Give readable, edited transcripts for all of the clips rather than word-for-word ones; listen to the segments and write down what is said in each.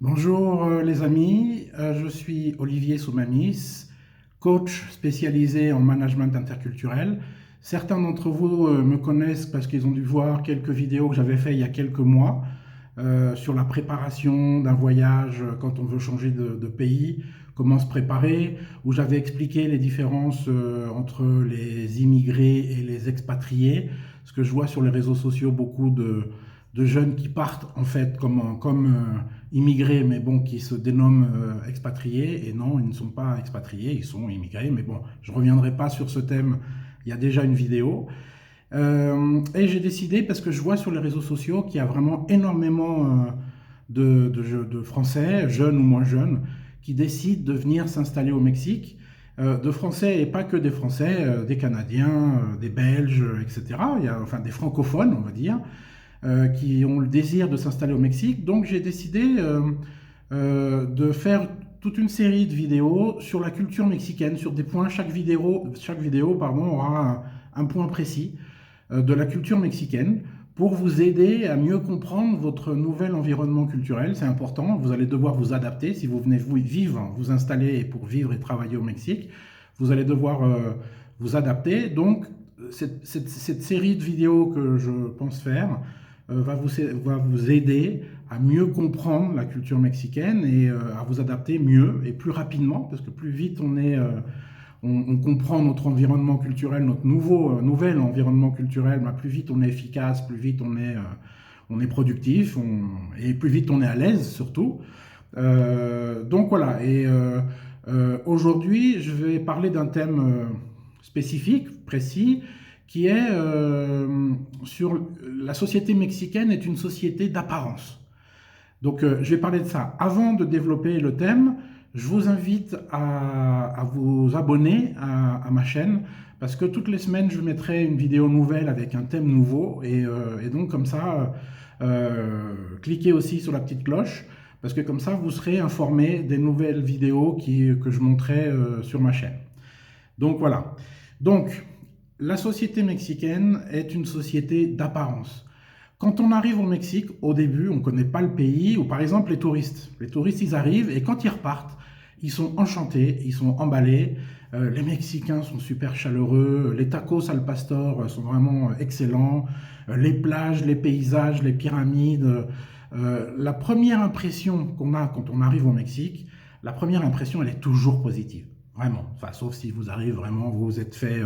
Bonjour les amis, je suis Olivier Soumamis, coach spécialisé en management interculturel. Certains d'entre vous me connaissent parce qu'ils ont dû voir quelques vidéos que j'avais fait il y a quelques mois sur la préparation d'un voyage quand on veut changer de pays, comment se préparer, où j'avais expliqué les différences entre les immigrés et les expatriés. Ce que je vois sur les réseaux sociaux, beaucoup de jeunes qui partent en fait comme immigrés, mais bon, qui se dénomment expatriés. Et non, ils ne sont pas expatriés, ils sont immigrés. Mais bon, je ne reviendrai pas sur ce thème, il y a déjà une vidéo. Et j'ai décidé, parce que je vois sur les réseaux sociaux qu'il y a vraiment énormément de Français, jeunes ou moins jeunes, qui décident de venir s'installer au Mexique. De Français, et pas que des Français, des Canadiens, des Belges, etc. Il y a enfin des francophones, on va dire, qui ont le désir de s'installer au Mexique. Donc j'ai décidé de faire toute une série de vidéos sur la culture mexicaine, sur des points. Chaque vidéo pardon, aura un point précis de la culture mexicaine pour vous aider à mieux comprendre votre nouvel environnement culturel. C'est important, vous allez devoir vous adapter si vous venez vivre, vous installer pour vivre et travailler au Mexique. Vous allez devoir vous adapter. Donc, cette série de vidéos que je pense faire va vous aider à mieux comprendre la culture mexicaine et à vous adapter mieux et plus rapidement, parce que plus vite on comprend notre environnement culturel, notre nouvel environnement culturel, bah, plus vite on est efficace, plus vite on est productif, et plus vite on est à l'aise surtout. Donc voilà, et aujourd'hui je vais parler d'un thème spécifique, précis, qui est sur la société mexicaine est une société d'apparence. Donc je vais parler de ça. Avant de développer le thème, je vous invite à vous abonner à ma chaîne parce que toutes les semaines, je mettrai une vidéo nouvelle avec un thème nouveau et donc comme ça, cliquez aussi sur la petite cloche parce que comme ça, vous serez informé des nouvelles vidéos que je montrerai sur ma chaîne. Donc voilà. Donc, la société mexicaine est une société d'apparence. Quand on arrive au Mexique, au début, on ne connaît pas le pays, ou par exemple les touristes. Les touristes, ils arrivent et quand ils repartent, ils sont enchantés, ils sont emballés. Les Mexicains sont super chaleureux, les tacos al pastor sont vraiment excellents, les plages, les paysages, les pyramides. La première impression qu'on a quand on arrive au Mexique, la première impression, elle est toujours positive. Vraiment. Enfin, sauf si vous arrivez vraiment, vous vous êtes fait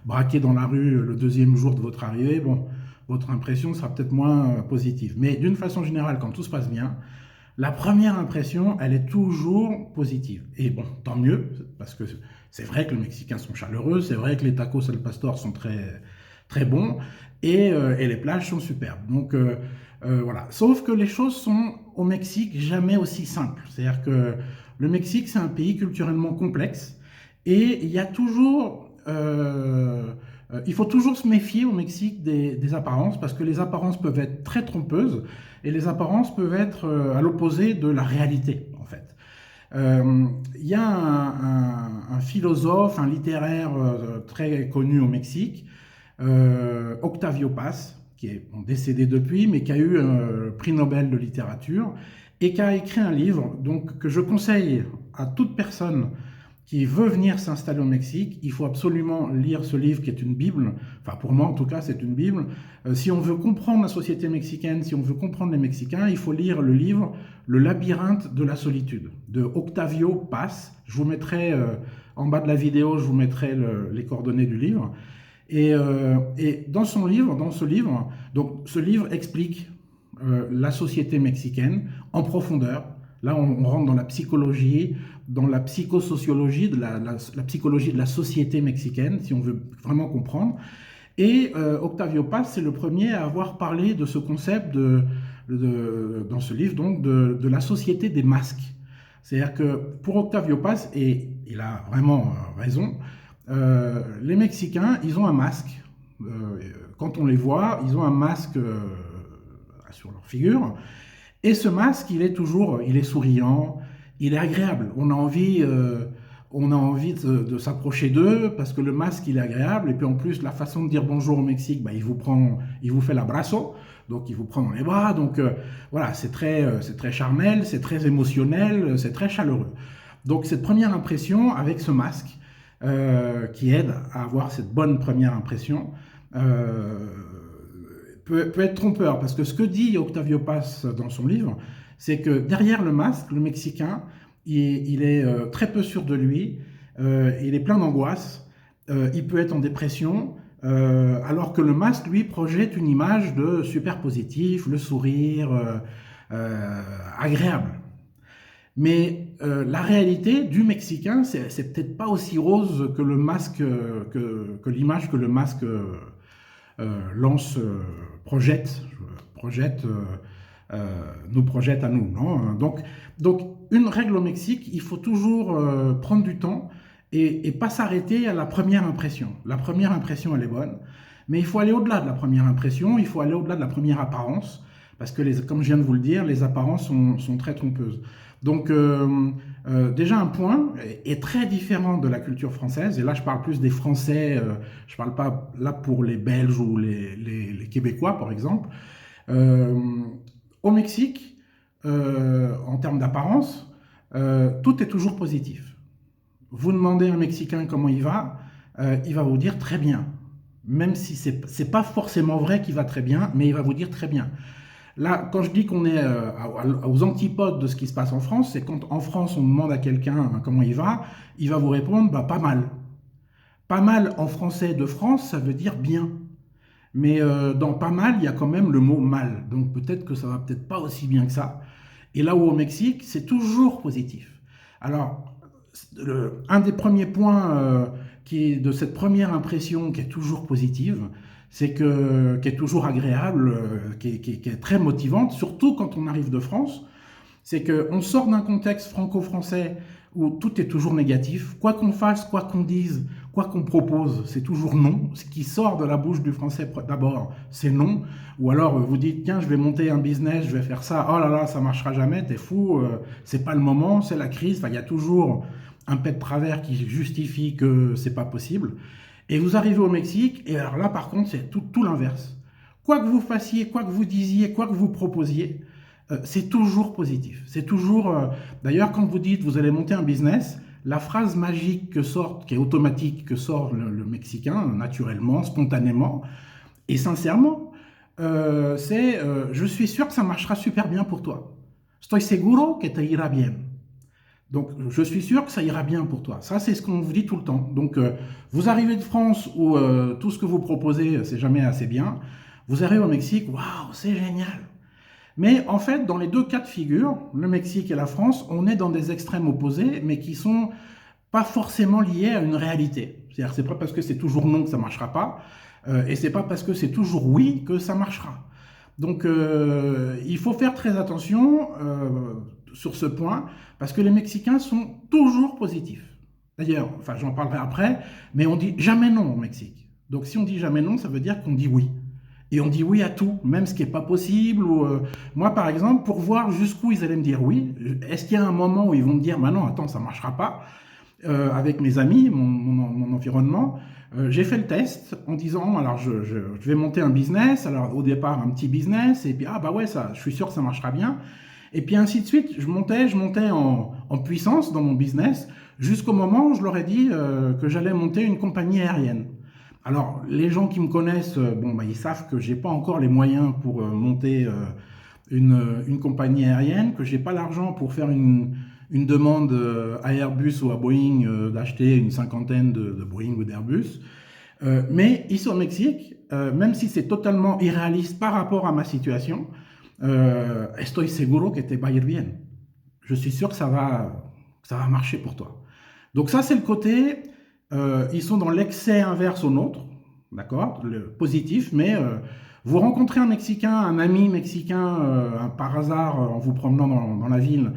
braquer dans la rue le deuxième jour de votre arrivée. Bon, votre impression sera peut-être moins positive. Mais d'une façon générale, quand tout se passe bien, la première impression, elle est toujours positive. Et bon, tant mieux, parce que c'est vrai que les Mexicains sont chaleureux, c'est vrai que les tacos al pastor sont très, très bons, et les plages sont superbes. Donc voilà. Sauf que les choses sont au Mexique jamais aussi simples. C'est-à-dire que le Mexique, c'est un pays culturellement complexe, et il y a toujours il faut toujours se méfier au Mexique des apparences parce que les apparences peuvent être très trompeuses et les apparences peuvent être à l'opposé de la réalité en fait. Il y a un philosophe, un littéraire très connu au Mexique, Octavio Paz, qui est bon, décédé depuis, mais qui a eu un prix Nobel de littérature et qui a écrit un livre donc, que je conseille à toute personne qui veut venir s'installer au Mexique. Il faut absolument lire ce livre qui est une Bible. Enfin, pour moi, en tout cas, c'est une Bible. Si on veut comprendre la société mexicaine, si on veut comprendre les Mexicains, il faut lire le livre Le labyrinthe de la solitude de Octavio Paz. Je vous mettrai en bas de la vidéo, je vous mettrai les coordonnées du livre. Et dans ce livre, donc ce livre explique la société mexicaine en profondeur. Là, on rentre dans la psychologie, dans la psychosociologie, la psychologie de la société mexicaine, si on veut vraiment comprendre. Et Octavio Paz, c'est le premier à avoir parlé de ce concept dans ce livre, donc, de la société des masques. C'est-à-dire que pour Octavio Paz, et il a vraiment raison, les Mexicains, ils ont un masque. Quand on les voit, ils ont un masque sur leur figure. Et ce masque, il est souriant, il est agréable. on a envie de s'approcher d'eux parce que le masque il est agréable et puis en plus la façon de dire bonjour au Mexique, bah, il vous fait l'abrazo, donc il vous prend dans les bras, donc voilà, c'est très charnel, c'est très émotionnel, c'est très chaleureux. Donc cette première impression avec ce masque qui aide à avoir cette bonne première impression euh, peut être trompeur parce que ce que dit Octavio Paz dans son livre, c'est que derrière le masque, le Mexicain, il est très peu sûr de lui, il est plein d'angoisse, il peut être en dépression, alors que le masque, lui, projette une image de super positif, le sourire, agréable. Mais la réalité du Mexicain, c'est peut-être pas aussi rose que le masque, que l'image que le masque lance, projette, projette nous projette à nous. Non, donc, une règle au Mexique, il faut toujours prendre du temps et pas s'arrêter à la première impression. La première impression, elle est bonne, mais il faut aller au-delà de la première impression, il faut aller au-delà de la première apparence, parce que, comme je viens de vous le dire, les apparences sont très trompeuses. Donc, déjà un point est très différent de la culture française, et là je parle plus des Français, je ne parle pas là pour les Belges ou les Québécois par exemple. Euh, Au Mexique, en termes d'apparence, tout est toujours positif. Vous demandez à un Mexicain comment il va vous dire très bien. Même si c'est pas forcément vrai qu'il va très bien, mais il va vous dire très bien. Là, quand je dis qu'on est aux antipodes de ce qui se passe en France, c'est quand en France on demande à quelqu'un comment il va vous répondre bah, pas mal. Pas mal en français de France, ça veut dire bien. Mais dans pas mal, il y a quand même le mot mal. Donc peut-être que ça va peut-être pas aussi bien que ça. Et là où au Mexique, c'est toujours positif. Alors, un des premiers points de cette première impression qui est toujours positive, qui est toujours agréable, qui est très motivante, surtout quand on arrive de France, c'est qu'on sort d'un contexte franco-français où tout est toujours négatif. Quoi qu'on fasse, quoi qu'on dise, quoi qu'on propose, c'est toujours non. Ce qui sort de la bouche du français d'abord, c'est non. Ou alors vous dites, tiens, je vais monter un business, je vais faire ça. Oh là là, ça marchera jamais, t'es fou, c'est pas le moment, c'est la crise. Enfin, il y a toujours un pet de travers qui justifie que c'est pas possible. Et vous arrivez au Mexique, et alors là, par contre, c'est tout l'inverse. Quoi que vous fassiez, quoi que vous disiez, quoi que vous proposiez, c'est toujours positif. C'est toujours. D'ailleurs, quand vous dites vous allez monter un business, la phrase magique qui est automatique, que sort le Mexicain naturellement, spontanément et sincèrement, c'est je suis sûr que ça marchera super bien pour toi. Estoy seguro que te ira bien. Donc, je suis sûr que ça ira bien pour toi. Ça, c'est ce qu'on vous dit tout le temps. Donc, vous arrivez de France où tout ce que vous proposez, c'est jamais assez bien. Vous arrivez au Mexique, waouh, c'est génial. Mais en fait, dans les deux cas de figure, le Mexique et la France, on est dans des extrêmes opposés, mais qui sont pas forcément liés à une réalité. C'est-à-dire, c'est pas parce que c'est toujours non que ça marchera pas, et c'est pas parce que c'est toujours oui que ça marchera. Donc, il faut faire très attention sur ce point, parce que les Mexicains sont toujours positifs. D'ailleurs, enfin, j'en parlerai après, mais on dit jamais non au Mexique. Donc, si on dit jamais non, ça veut dire qu'on dit oui. Et on dit oui à tout, même ce qui n'est pas possible. Moi, par exemple, pour voir jusqu'où ils allaient me dire oui, est-ce qu'il y a un moment où ils vont me dire, bah non, attends, ça ne marchera pas, avec mes amis, mon environnement, j'ai fait le test en disant, alors je vais monter un business, alors au départ un petit business, et puis ah bah ouais, ça, je suis sûr que ça marchera bien. Et puis ainsi de suite, je montais en puissance dans mon business, jusqu'au moment où je leur ai dit que j'allais monter une compagnie aérienne. Alors, les gens qui me connaissent, bon, bah, ils savent que j'ai pas encore les moyens pour monter une compagnie aérienne, que j'ai pas l'argent pour faire une demande à Airbus ou à Boeing d'acheter une cinquantaine de Boeing ou d'Airbus. Mais ici au Mexique, même si c'est totalement irréaliste par rapport à ma situation, estoy seguro que te va a ir bien. Je suis sûr que ça va marcher pour toi. Donc ça, c'est le côté, ils sont dans l'excès inverse au nôtre, d'accord, le positif, mais vous rencontrez un Mexicain, un ami mexicain, par hasard, en vous promenant dans la ville,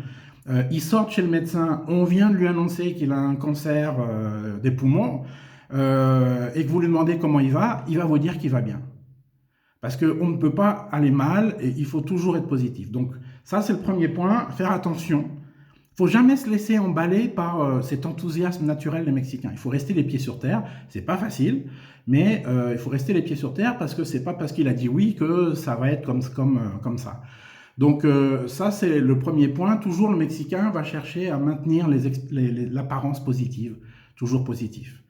il sort de chez le médecin, on vient de lui annoncer qu'il a un cancer des poumons, et que vous lui demandez comment il va vous dire qu'il va bien. Parce qu'on ne peut pas aller mal, et il faut toujours être positif. Donc ça, c'est le premier point, faire attention faut jamais se laisser emballer par cet enthousiasme naturel des Mexicains. Il faut rester les pieds sur terre. C'est pas facile, mais il faut rester les pieds sur terre parce que c'est pas parce qu'il a dit oui que ça va être comme ça. Donc ça, c'est le premier point. Toujours le Mexicain va chercher à maintenir l'apparence positive, toujours positif,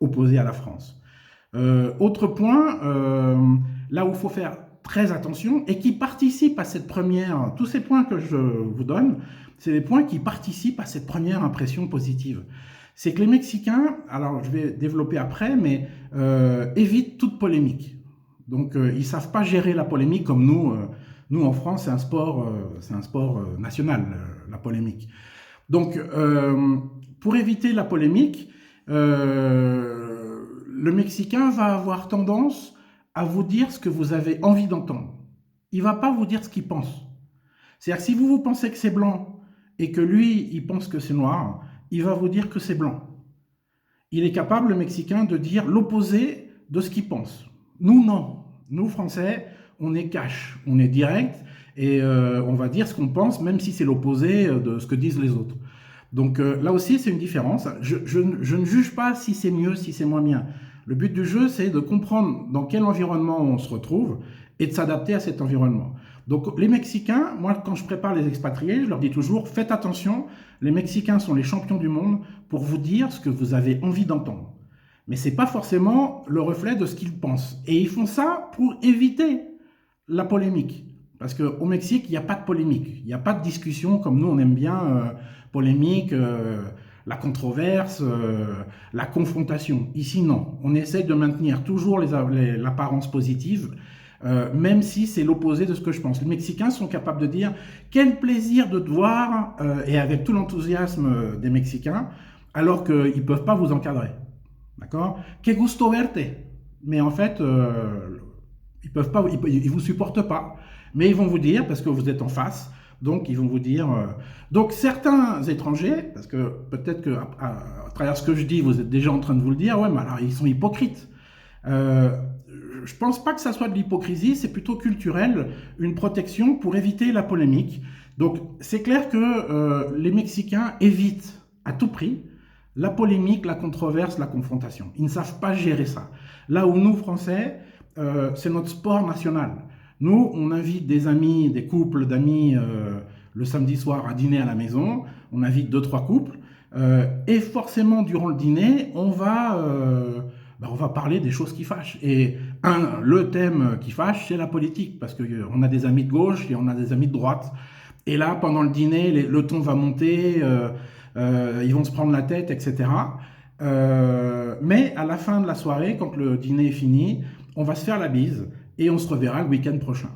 opposé à la France. Autre point, là où il faut faire très attention et qui participe à cette première, tous ces points que je vous donne, c'est des points qui participent à cette première impression positive. C'est que les Mexicains, alors je vais développer après, mais évitent toute polémique. Donc ils ne savent pas gérer la polémique comme nous. Nous en France, c'est un sport national, la polémique. Donc pour éviter la polémique, le Mexicain va avoir tendance à vous dire ce que vous avez envie d'entendre. Il ne va pas vous dire ce qu'il pense. C'est-à-dire que si vous pensez que c'est blanc et que lui, il pense que c'est noir, il va vous dire que c'est blanc. Il est capable, le Mexicain, de dire l'opposé de ce qu'il pense. Nous, non. Nous, Français, on est cash, on est direct et on va dire ce qu'on pense, même si c'est l'opposé de ce que disent les autres. Donc là aussi, c'est une différence. Je ne juge pas si c'est mieux, si c'est moins bien. Le but du jeu, c'est de comprendre dans quel environnement on se retrouve et de s'adapter à cet environnement. Donc les Mexicains, moi quand je prépare les expatriés, je leur dis toujours, faites attention, les Mexicains sont les champions du monde pour vous dire ce que vous avez envie d'entendre. Mais ce n'est pas forcément le reflet de ce qu'ils pensent. Et ils font ça pour éviter la polémique. Parce qu'au Mexique, il n'y a pas de polémique. Il n'y a pas de discussion comme nous, on aime bien polémique, la controverse, la confrontation. Ici, non. On essaie de maintenir toujours l'apparence positive, même si c'est l'opposé de ce que je pense. Les Mexicains sont capables de dire « Quel plaisir de te voir !» et avec tout l'enthousiasme des Mexicains, alors qu'ils ne peuvent pas vous encadrer. D'accord? « Que gusto verte !» Mais en fait, ils peuvent pas, ils vous supportent pas. Mais ils vont vous dire, parce que vous êtes en face, donc ils vont vous dire... Donc certains étrangers, parce que peut-être qu'à travers ce que je dis, vous êtes déjà en train de vous le dire, ouais, mais alors ils sont hypocrites. Je pense pas que ça soit de l'hypocrisie, c'est plutôt culturel, une protection pour éviter la polémique. Donc c'est clair que les Mexicains évitent à tout prix la polémique, la controverse, la confrontation. Ils ne savent pas gérer ça. Là où nous, Français, c'est notre sport national. Nous, on invite des amis, des couples d'amis le samedi soir à dîner à la maison. On invite 2-3 couples. Et forcément, durant le dîner, on va parler des choses qui fâchent. Et le thème qui fâche, c'est la politique. Parce qu'on a des amis de gauche et on a des amis de droite. Et là, pendant le dîner, le ton va monter, ils vont se prendre la tête, etc. Mais à la fin de la soirée, quand le dîner est fini, on va se faire la bise et on se reverra le week-end prochain.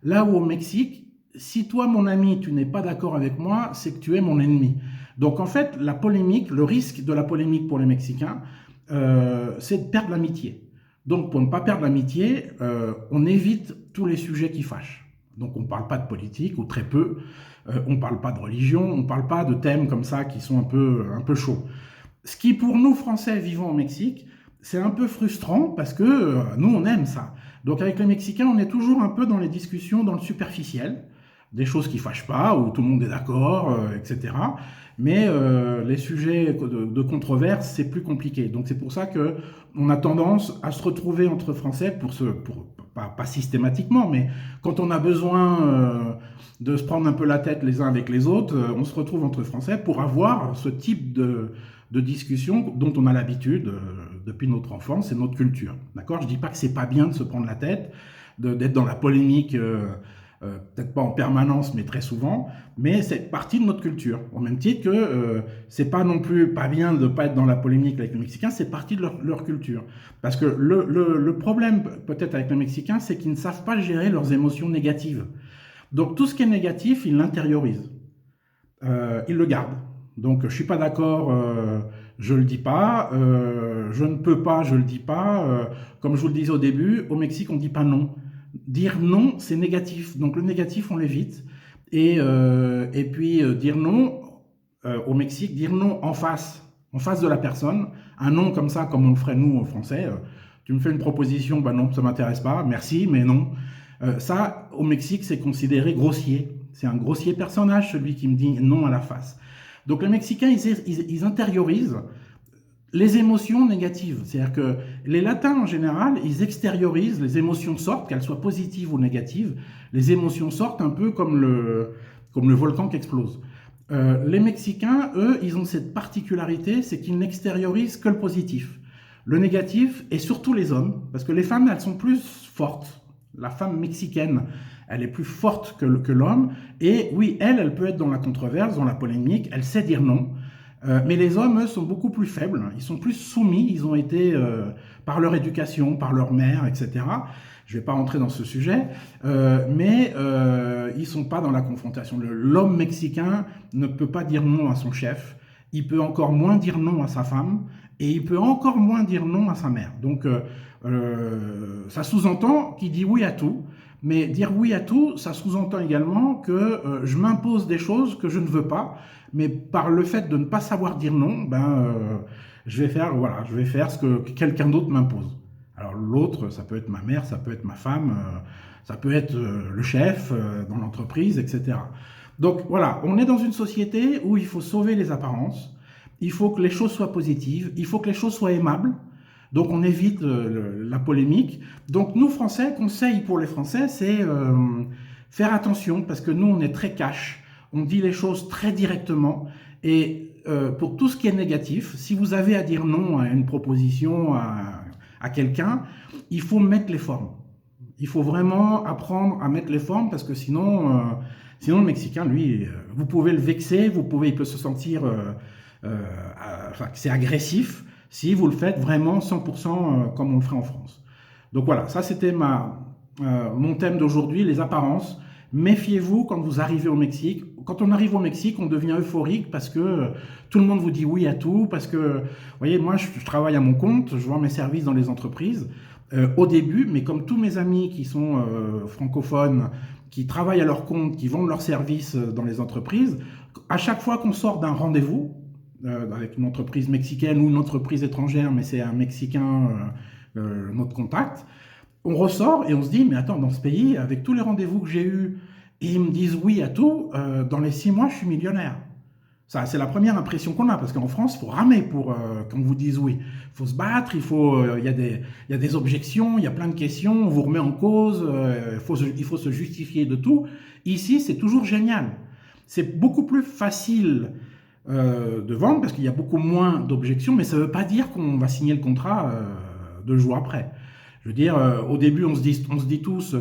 Là où au Mexique, si toi, mon ami, tu n'es pas d'accord avec moi, c'est que tu es mon ennemi. Donc en fait, la polémique, le risque de la polémique pour les Mexicains, c'est de perdre l'amitié. Donc pour ne pas perdre l'amitié, on évite tous les sujets qui fâchent. Donc on ne parle pas de politique, ou très peu, on ne parle pas de religion, on ne parle pas de thèmes comme ça qui sont un peu chauds. Ce qui pour nous, Français vivant au Mexique, c'est un peu frustrant parce que nous, on aime ça. Donc avec les Mexicains, on est toujours un peu dans les discussions, dans le superficiel, des choses qui fâchent pas, où tout le monde est d'accord, etc. Mais les sujets de controverse, c'est plus compliqué. Donc c'est pour ça qu'on a tendance à se retrouver entre Français, pas systématiquement, mais quand on a besoin de se prendre un peu la tête les uns avec les autres, on se retrouve entre Français pour avoir ce type de discussion dont on a l'habitude depuis notre enfance et notre culture. D'accord ? Je ne dis pas que c'est pas bien de se prendre la tête, d'être dans la polémique, peut-être pas en permanence, mais très souvent, mais c'est partie de notre culture. Au même titre que c'est pas non plus pas bien de ne pas être dans la polémique avec les Mexicains, c'est partie de leur culture. Parce que le problème peut-être avec les Mexicains, c'est qu'ils ne savent pas gérer leurs émotions négatives. Donc tout ce qui est négatif, ils l'intériorisent. Ils le gardent. Donc je ne suis pas d'accord, je ne le dis pas, je ne peux pas, je ne le dis pas. Comme je vous le disais au début, au Mexique, on ne dit pas non. Dire non, c'est négatif. Donc le négatif, on l'évite. Et puis dire non, au Mexique, dire non en face de la personne. Un non comme ça, comme on le ferait nous, Français. Tu me fais une proposition, ben non, ça ne m'intéresse pas, merci, mais non. Ça, au Mexique, c'est considéré grossier. C'est un grossier personnage, celui qui me dit non à la face. Donc les Mexicains, ils intériorisent les émotions négatives. C'est-à-dire que les Latins, en général, ils extériorisent, les émotions sortent, qu'elles soient positives ou négatives, les émotions sortent un peu comme le volcan qui explose. Les Mexicains, eux, ils ont cette particularité, c'est qu'ils n'extériorisent que le positif. Le négatif, et surtout les hommes, parce que les femmes, elles sont plus fortes. La femme mexicaine, elle est plus forte que l'homme, et oui, elle peut être dans la controverse, dans la polémique, elle sait dire non. Mais les hommes, eux, sont beaucoup plus faibles, ils sont plus soumis, ils ont été, par leur éducation, par leur mère, etc. Je ne vais pas rentrer dans ce sujet, mais ils ne sont pas dans la confrontation. L'homme mexicain ne peut pas dire non à son chef, il peut encore moins dire non à sa femme, et il peut encore moins dire non à sa mère. Donc ça sous-entend qu'il dit oui à tout, mais dire oui à tout, ça sous-entend également que je m'impose des choses que je ne veux pas, mais par le fait de ne pas savoir dire non, je vais faire ce que quelqu'un d'autre m'impose. Alors l'autre, ça peut être ma mère, ça peut être ma femme, ça peut être le chef dans l'entreprise, etc. Donc voilà, on est dans une société où il faut sauver les apparences, il faut que les choses soient positives, il faut que les choses soient aimables, donc on évite la polémique. Donc nous, Français, conseil pour les Français, c'est faire attention, parce que nous, on est très cash, on dit les choses très directement, et pour tout ce qui est négatif, si vous avez à dire non à une proposition, à quelqu'un, il faut mettre les formes. Il faut vraiment apprendre à mettre les formes, parce que sinon le Mexicain, lui, vous pouvez le vexer, il peut se sentir que c'est agressif si vous le faites vraiment 100% comme on le ferait en France. Donc voilà, ça c'était mon thème d'aujourd'hui, les apparences. Méfiez-vous quand vous arrivez au Mexique. Quand on arrive au Mexique, on devient euphorique parce que tout le monde vous dit oui à tout, parce que, vous voyez, moi je travaille à mon compte, je vends mes services dans les entreprises au début, mais comme tous mes amis qui sont francophones, qui travaillent à leur compte, qui vendent leurs services dans les entreprises, à chaque fois qu'on sort d'un rendez-vous, avec une entreprise mexicaine ou une entreprise étrangère, mais c'est un Mexicain, notre contact, on ressort et on se dit, mais attends, dans ce pays, avec tous les rendez-vous que j'ai eus, et ils me disent oui à tout, dans les 6 mois, je suis millionnaire. Ça, c'est la première impression qu'on a, parce qu'en France, il faut ramer pour qu'on vous dise oui. Il faut se battre, il y a des objections, il y a plein de questions, on vous remet en cause, il faut se justifier de tout. Ici, c'est toujours génial. C'est beaucoup plus facile de vendre, parce qu'il y a beaucoup moins d'objections, mais ça ne veut pas dire qu'on va signer le contrat 2 jours après. Je veux dire, au début, on se dit tous,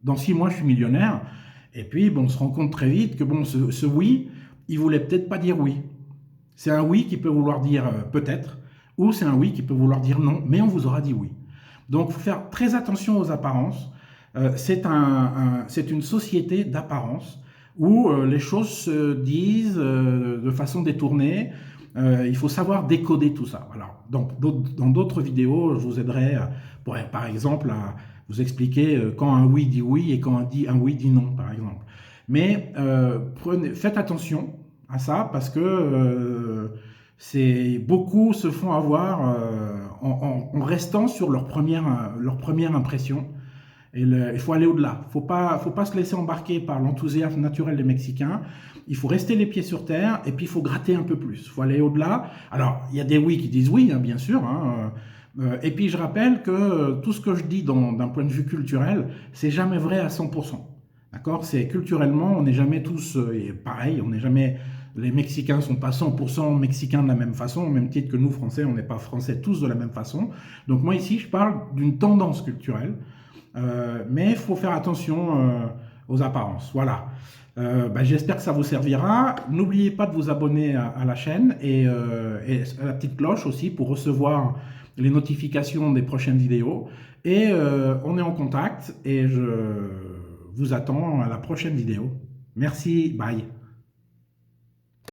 dans 6 mois, je suis millionnaire, et puis on se rend compte très vite que ce oui, il voulait peut-être pas dire oui. C'est un oui qui peut vouloir dire peut-être, ou c'est un oui qui peut vouloir dire non, mais on vous aura dit oui. Donc, il faut faire très attention aux apparences. C'est une société d'apparence où les choses se disent de façon détournée. Il faut savoir décoder tout ça. Voilà. Donc, dans d'autres vidéos, je vous aiderai, par exemple, à vous expliquer quand un oui dit oui et quand un oui dit non, par exemple. Mais faites attention à ça, parce que beaucoup se font avoir en restant sur leur première impression. Et il faut aller au-delà. Faut pas se laisser embarquer par l'enthousiasme naturel des Mexicains. Il faut rester les pieds sur terre, et puis il faut gratter un peu plus. Il faut aller au-delà. Alors, il y a des oui qui disent oui, hein, bien sûr. Et puis, je rappelle que tout ce que je dis d'un point de vue culturel, c'est jamais vrai à 100%. D'accord ? C'est culturellement, on n'est jamais tous pareil. Les Mexicains ne sont pas 100% mexicains de la même façon, au même titre que nous, Français, on n'est pas Français tous de la même façon. Donc moi, ici, je parle d'une tendance culturelle. Mais il faut faire attention aux apparences. Voilà. J'espère que ça vous servira. N'oubliez pas de vous abonner à la chaîne et à la petite cloche aussi pour recevoir les notifications des prochaines vidéos. Et on est en contact, et je vous attends à la prochaine vidéo. Merci, bye.